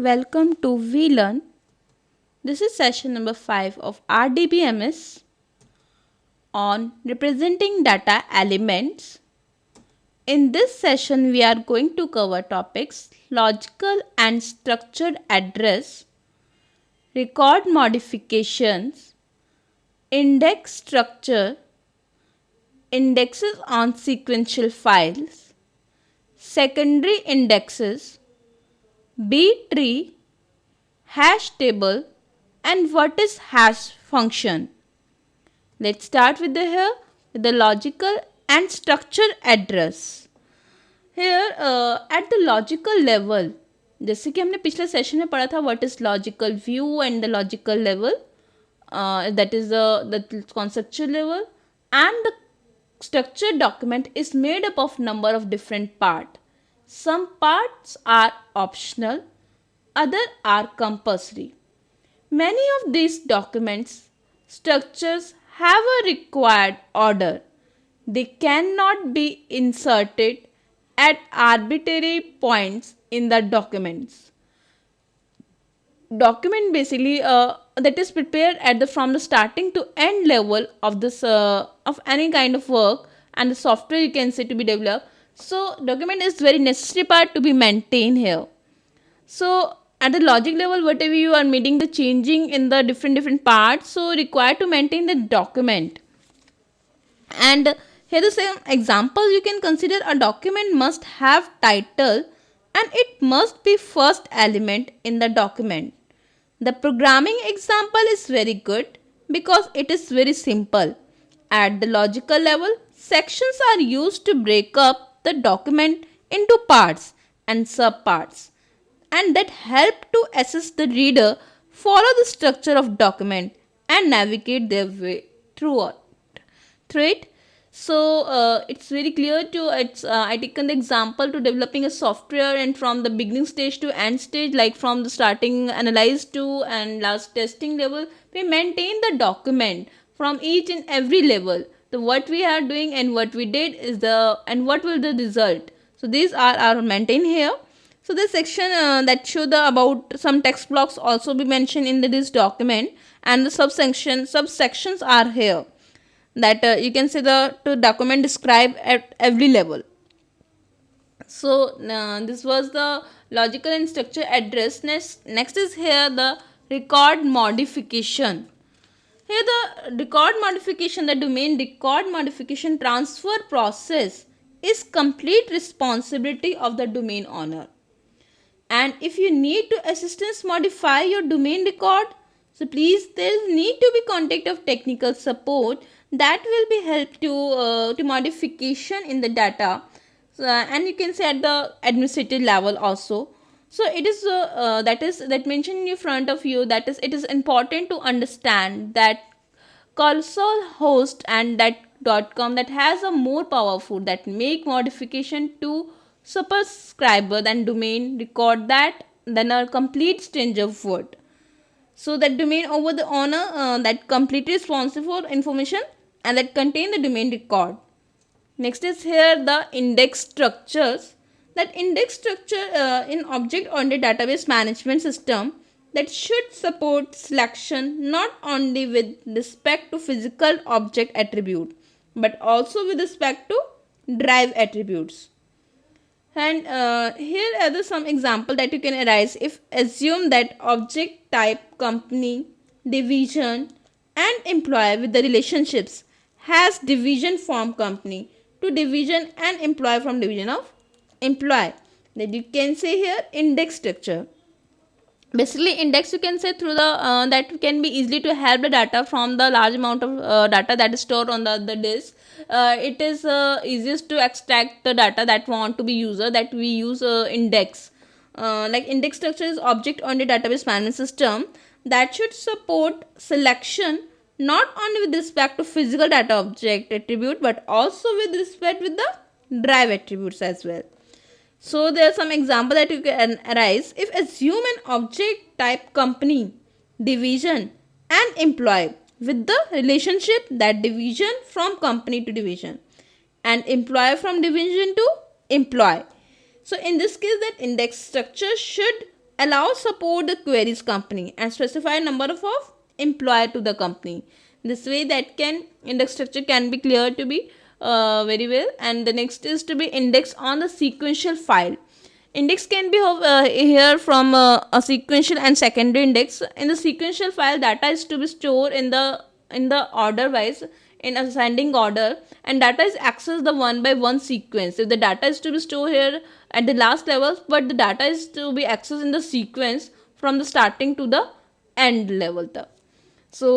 Welcome to VLearn. This is session number 5 of RDBMS on representing data elements. In this session, we are going to cover topics logical and structured address, record modifications, index structure, indexes on sequential files, secondary indexes, B-tree, hash table, and what is hash function. Let's start with the logical and structured address. Here at the logical level, जैसे कि हमने पिछले session में पढ़ा था what is logical view and the logical level, that is the conceptual level, and the structured document is made up of number of different parts. Some parts are optional, other are compulsory. Many of these documents structures have a required order. They cannot be inserted at arbitrary points in the documents. Document basically that is prepared from the starting to end level of this of any kind of work, and the software you can say to be developed. So document is very necessary part to be maintained here. So at the logic level, whatever you are meeting the changing in the different parts, so required to maintain the document. And here the same example you can consider: a document must have title and it must be first element in the document. The programming example is very good because it is very simple. At the logical level, sections are used to break up the document into parts and subparts, and that help to assist the reader follow the structure of document and navigate their way through it. So it's very clear to I taken the example to developing a software, and from the beginning stage to end stage, like from the starting analyze to and last testing level, we maintain the document from each and every level. The what we are doing and what we did is and what will the result. So these are maintained here. So this section that show the about some text blocks also be mentioned in this document, and the subsections are here, that you can see the document describe at every level. So this was the logical and structure address. Next is here the record modification. Here the record modification, the domain record modification transfer process is complete responsibility of the domain owner. And if you need to assistance modify your domain record, so please there need to be contact of technical support that will be help to modification in the data. So, and you can say at the administrative level also. So it is that mentioned in front of you, that is it is important to understand that console host and that .com that has a more powerful that make modification to subscriber than domain record that than a complete stranger would. So that domain over the owner that completely responsible for information and that contain the domain record. Next is here the index structures. That index structure in object-oriented database management system that should support selection not only with respect to physical object attribute but also with respect to drive attributes. And here are some example that you can arise. If assume that object type company, division and employee with the relationships has division from company to division and employee from division of employee, then you can say here index structure. Basically index you can say through the that can be easily to help the data from the large amount of data that is stored on the disk. It is easiest to extract the data that want to be user, that we use index. Like index structure is object on the database management system that should support selection not only with respect to physical data object attribute but also with respect with the drive attributes as well. So there are some example that you can arise. If assume an object type company, division and employee with the relationship that division from company to division and employee from division to employee. So in this case that index structure should allow support the queries company and specify number of employer to the company. This way that can index structure can be clear to be very well. And the next is to be index on the sequential file. Index can be here from a sequential and secondary index. In the sequential file, data is to be stored in the order wise, in ascending order, and data is accessed the one by one sequence. If the data is to be stored here at the last level, but the data is to be accessed in the sequence from the starting to the end level. So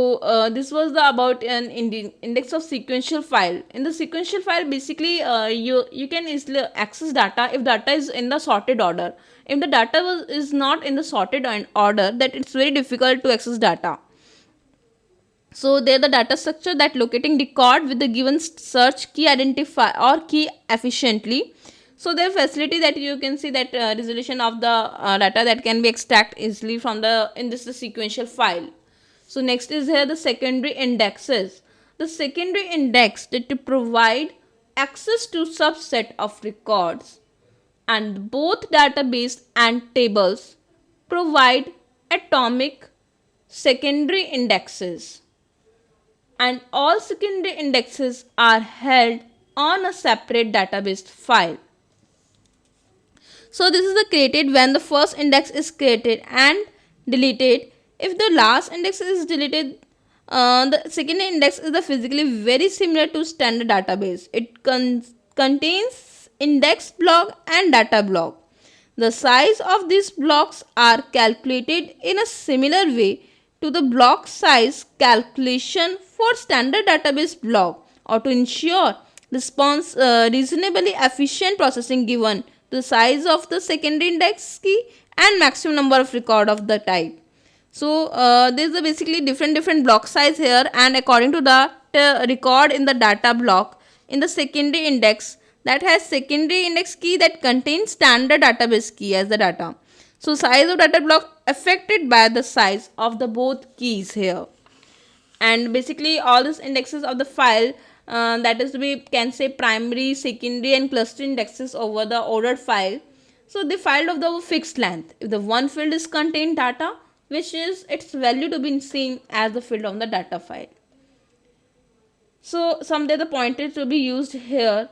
this was the about an index of sequential file. In the sequential file, basically you can easily access data if data is in the sorted order. If the data is not in the sorted order, that it's very difficult to access data. So they're the data structure that locating record with the given search key identify or key efficiently. So their facility that you can see that resolution of the data that can be extract easily from the in this the sequential file. So next is here the secondary indexes. The secondary index that to provide access to subset of records, and both database and tables provide atomic secondary indexes, and all secondary indexes are held on a separate database file. So this is the created when the first index is created and deleted. If the last index is deleted, the second index is the physically very similar to standard database. It contains index block and data block. The size of these blocks are calculated in a similar way to the block size calculation for standard database block, or to ensure response reasonably efficient processing given the size of the secondary index key and maximum number of record of the type. So there is a basically different block size here, and according to the record in the data block in the secondary index that has secondary index key that contains standard database key as the data. So size of data block affected by the size of the both keys here. And basically all these indexes of the file that is we can say primary, secondary and cluster indexes over the ordered file. So the file of the fixed length. If the one field is contained data, which is its value to be same as the field of the data file. So someday the pointer to be used here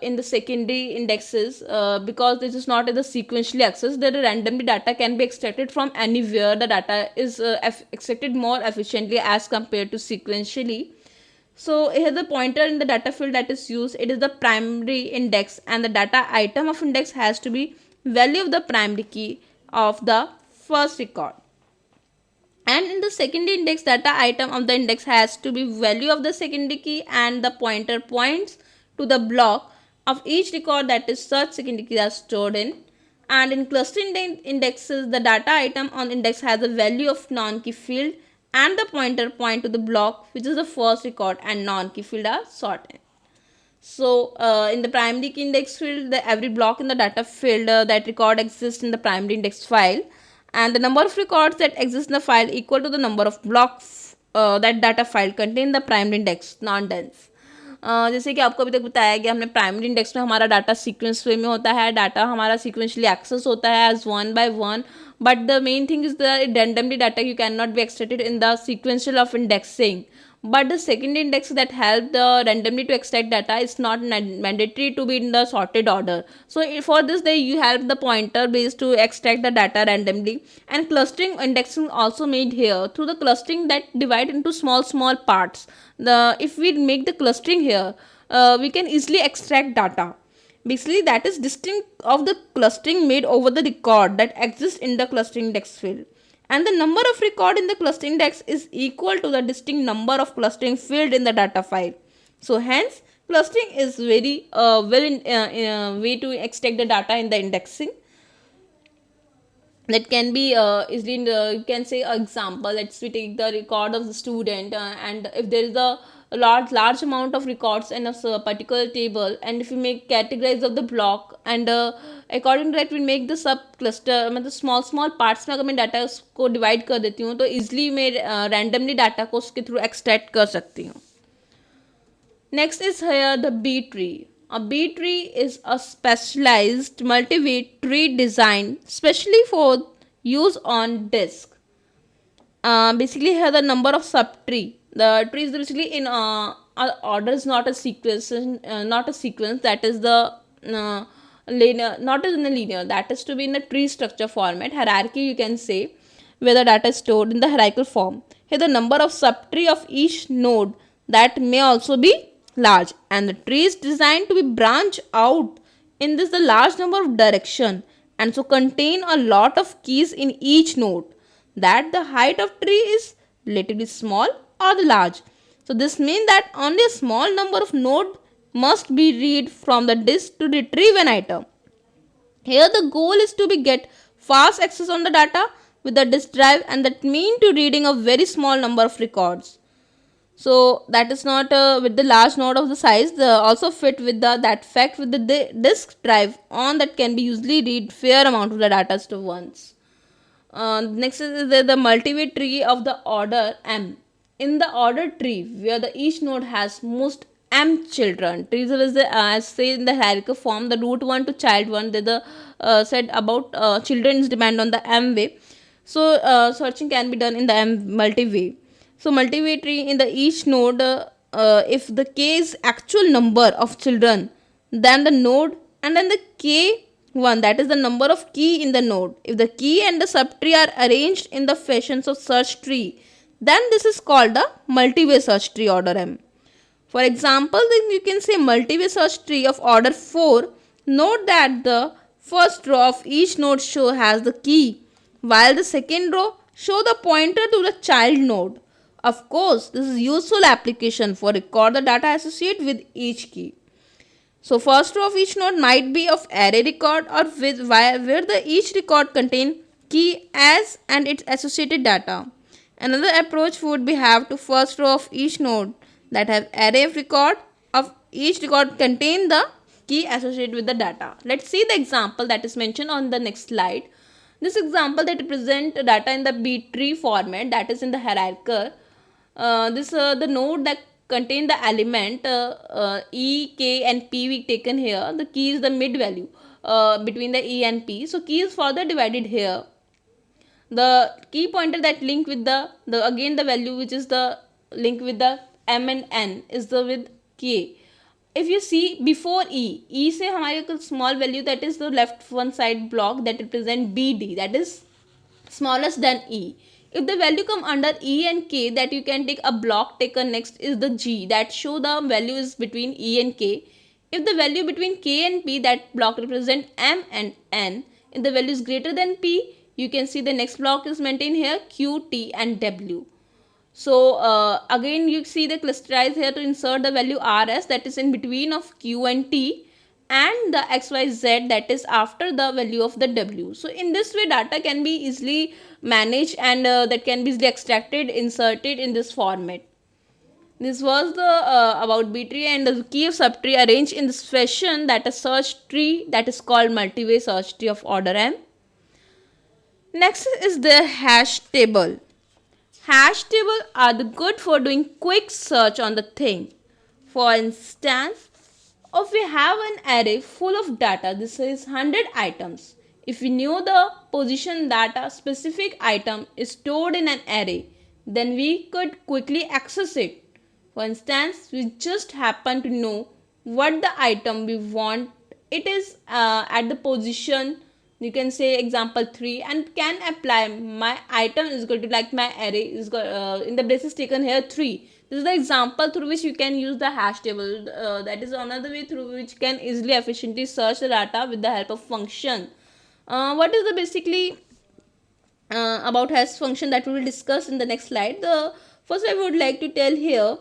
in the secondary indexes because this is not in the sequentially accessed. The randomly data can be extracted from anywhere. The data is extracted more efficiently as compared to sequentially. So here the pointer in the data field that is used, it is the primary index, and the data item of index has to be value of the primary key of the first record. And in the secondary index, data item of the index has to be value of the secondary key, and the pointer points to the block of each record that is such secondary key are stored in. And in clustering indexes, the data item on index has a value of non-key field, and the pointer point to the block which is the first record, and non-key field are sorted. So in the primary key index field, every block in the data field that record exists in the primary index file, and the number of records that exist in the file equal to the number of blocks that data file contain the primary index non dense. जैसे कि आपको अभी तक बताया गया हमने primary index में हमारा डाटा सीक्वेंस वे में होता है, डाटा हमारा सीक्वेंशली एक्सेस होता है as one by one, but the main thing is the randomly data you cannot be extracted in the sequential of indexing. But the second index that help the randomly to extract data is not mandatory to be in the sorted order. So for this you help the pointer base to extract the data randomly. And clustering indexing also made here through the clustering that divide into small parts. If we make the clustering here, we can easily extract data. Basically that is distinct of the clustering made over the record that exists in the clustering index field. And the number of record in the clustering index is equal to the distinct number of clustering field in the data file. So hence clustering is very way to extract the data in the indexing. That can be easily you can say example. Let's we take the record of the student and if there is a large amount of records in a particular table, and if we make categorize of the block, and according to that we make the सब cluster मतलब small parts में अगर मैं data को divide कर देती हूँ तो easily मैं randomly डाटा को उसके through extract कर सकती हूँ. Next is here the B tree. A B tree is a specialized multi-way tree designed specially for use on disk. Basically here the number of subtree. The tree is basically in order, is not a sequence, not a sequence, that is the linear, not in a linear, that is to be in a tree structure format, hierarchy you can say, where the data is stored in the hierarchical form. Here the number of subtree of each node that may also be large, and the tree is designed to be branch out in this the large number of direction, and so contain a lot of keys in each node, that the height of tree is relatively small or large. So this means that only a small number of node must be read from the disk to retrieve an item. Here the goal is to be get fast access on the data with the disk drive, and that mean to reading a very small number of records. So that is not with the large node of the size, also fit with the that fact with the disk drive on, that can be usually read fair amount of the data to once. Next is the multi-way tree of the order M. In the order tree, where the each node has most M children, trees is the as say in the hierarchical form, the root 1 to child 1. They the said about children's depend on the M way. So searching can be done in the M multi-way. So multi-way tree in the each node, if the k is actual number of children, then the node, and then the k1, that is the number of key in the node. If the key and the subtree are arranged in the fashions of search tree, then this is called the multi-way search tree order M. For example, then you can say multi-way search tree of order 4. Note that the first row of each node show has the key, while the second row show the pointer to the child node. Of course, this is useful application for record the data associated with each key. So first row of each node might be of array record, or where the each record contain key as and its associated data. Another approach would be have to first row of each node that have array of record, of each record contain the key associated with the data. Let's see the example that is mentioned on the next slide. This example that represent data in the B tree format, that is in the hierarchical. The node that contain the element E, K and P we taken here. The key is the mid value between the E and P. So key is further divided here. The key pointer that link with the again the value which is the link with the M and N is the with K. If you see before E से हमारे small value, that is the left one side block that represent BD, that is smallest than E. If the value come under E and K, that you can take a block taken next is the G, that show the value is between E and K. If the value between K and P, that block represent M and N. If the value is greater than P, you can see the next block is maintained here Q, T and W. So again you see the clusterize here to insert the value RS, that is in between of Q and T, and the XYZ, that is after the value of the W. So in this way data can be easily managed, and that can be easily extracted, inserted in this format. This was the about B tree and the key of subtree arranged in this fashion, that a search tree that is called multi-way search tree of order M. Next is the hash table. Hash tables are the good for doing quick search on the thing. For instance, if we have an array full of data, this is 100 items. If we knew the position that a specific item is stored in an array, then we could quickly access it. For instance, we just happen to know what the item we want. It is at the position, you can say example 3, and can apply my item is going to like my array is in the braces taken here 3. This is the example through which you can use the hash table. That is another way through which can easily efficiently search the data with the help of function. What is the basically about hash function that we will discuss in the next slide. The first I would like to tell here,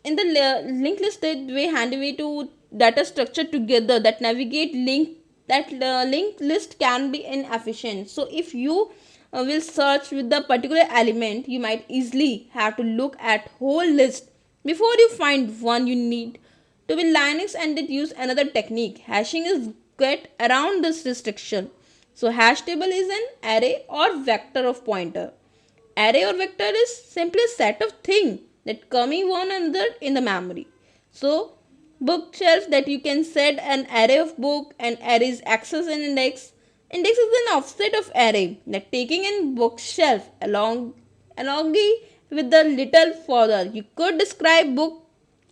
in the linked listed way handy way to data structure together that navigate link, that linked list can be inefficient. So if you will search with the particular element, you might easily have to look at whole list before you find one you need to be Linux, and it use another technique. Hashing is get around this restriction. So hash table is an array or vector of pointer. Array or vector is simply a set of things that coming one another in the memory. So bookshelf, that you can set an array of book and arrays access and index. Index is an offset of array that taking in bookshelf along with the little further. You could describe book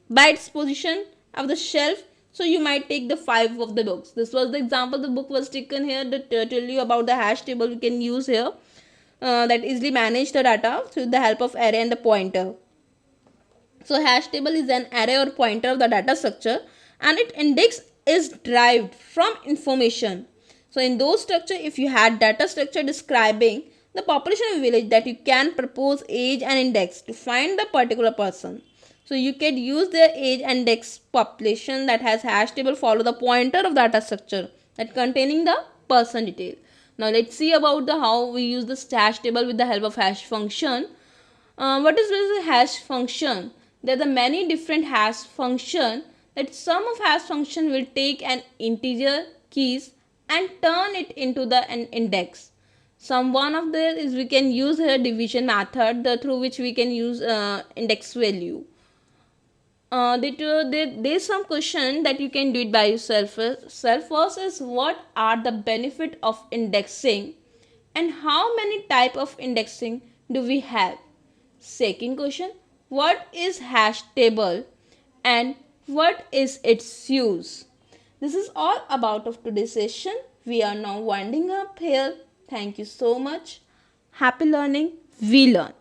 by its position of the shelf. So you might take the 5 of the books. This was the example the book was taken here to tell you about the hash table we can use here that easily manage the data with the help of array and the pointer. So hash table is an array or pointer of the data structure, and its index is derived from information. So in those structure, if you had data structure describing the population of a village, that you can propose age and index to find the particular person. So you can use the age index population that has hash table follow the pointer of data structure that containing the person detail. Now let's see about the how we use this hash table with the help of hash function. What is a hash function? There are many different hash function that sum of hash function will take an integer keys and turn it into an index. Some one of there is we can use a division method through which we can use index value. There's some question that you can do it by yourself. First is what are the benefit of indexing and how many type of indexing do we have? Second question, what is hash table and what is its use? This is all about of today's session. We are now winding up here. Thank you so much. Happy learning. We learn.